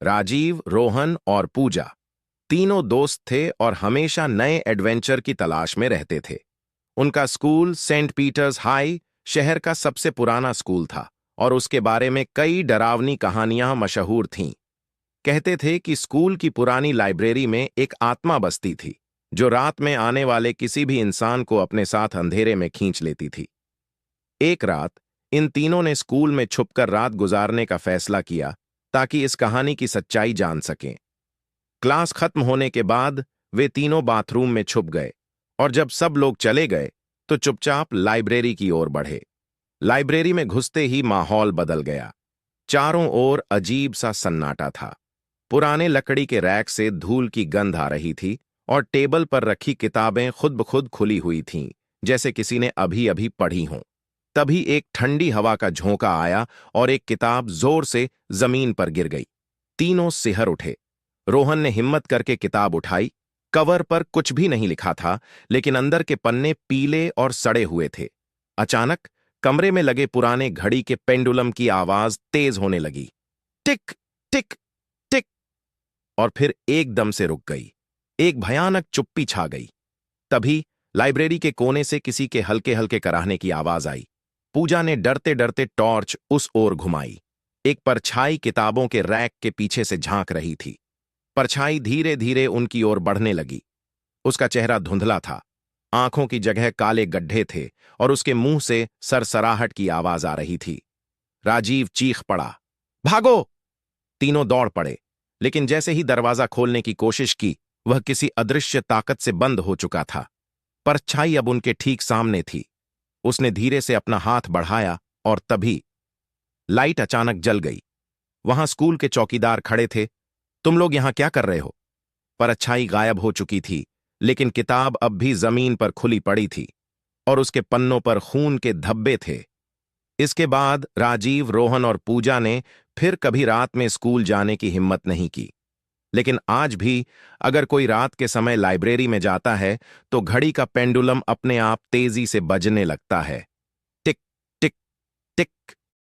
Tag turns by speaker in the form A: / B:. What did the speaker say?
A: राजीव, रोहन और पूजा तीनों दोस्त थे और हमेशा नए एडवेंचर की तलाश में रहते थे। उनका स्कूल सेंट पीटर्स हाई शहर का सबसे पुराना स्कूल था और उसके बारे में कई डरावनी कहानियां मशहूर थीं। कहते थे कि स्कूल की पुरानी लाइब्रेरी में एक आत्मा बसती थी जो रात में आने वाले किसी भी इंसान को अपने साथ अंधेरे में खींच लेती थी। एक रात इन तीनों ने स्कूल में छुपकर रात गुजारने का फैसला किया ताकि इस कहानी की सच्चाई जान सकें। क्लास खत्म होने के बाद वे तीनों बाथरूम में छुप गए और जब सब लोग चले गए तो चुपचाप लाइब्रेरी की ओर बढ़े। लाइब्रेरी में घुसते ही माहौल बदल गया। चारों ओर अजीब सा सन्नाटा था। पुराने लकड़ी के रैक से धूल की गंध आ रही थी और टेबल पर रखी किताबें खुद ब खुद खुली हुई थीं, जैसे किसी ने अभी अभी पढ़ी हों। तभी एक ठंडी हवा का झोंका आया और एक किताब जोर से जमीन पर गिर गई। तीनों सिहर उठे। रोहन ने हिम्मत करके किताब उठाई। कवर पर कुछ भी नहीं लिखा था, लेकिन अंदर के पन्ने पीले और सड़े हुए थे। अचानक कमरे में लगे पुराने घड़ी के पेंडुलम की आवाज तेज होने लगी। टिक टिक टिक, और फिर एकदम से रुक गई। एक भयानक चुप्पी छा गई। तभी लाइब्रेरी के कोने से किसी के हल्के हल्के कराहने की आवाज आई। पूजा ने डरते डरते टॉर्च उस ओर घुमाई। एक परछाई किताबों के रैक के पीछे से झांक रही थी। परछाई धीरे धीरे उनकी ओर बढ़ने लगी। उसका चेहरा धुंधला था, आंखों की जगह काले गड्ढे थे और उसके मुंह से सरसराहट की आवाज आ रही थी। राजीव चीख पड़ा, भागो! तीनों दौड़ पड़े, लेकिन जैसे ही दरवाजा खोलने की कोशिश की, वह किसी अदृश्य ताकत से बंद हो चुका था। परछाई अब उनके ठीक सामने थी। उसने धीरे से अपना हाथ बढ़ाया और तभी लाइट अचानक जल गई। वहां स्कूल के चौकीदार खड़े थे। तुम लोग यहां क्या कर रहे हो? परछाई गायब हो चुकी थी, लेकिन किताब अब भी जमीन पर खुली पड़ी थी और उसके पन्नों पर खून के धब्बे थे। इसके बाद राजीव, रोहन और पूजा ने फिर कभी रात में स्कूल जाने की हिम्मत नहीं की। लेकिन आज भी अगर कोई रात के समय लाइब्रेरी में जाता है तो घड़ी का पेंडुलम अपने आप तेजी से बजने लगता है। टिक टिक टिक।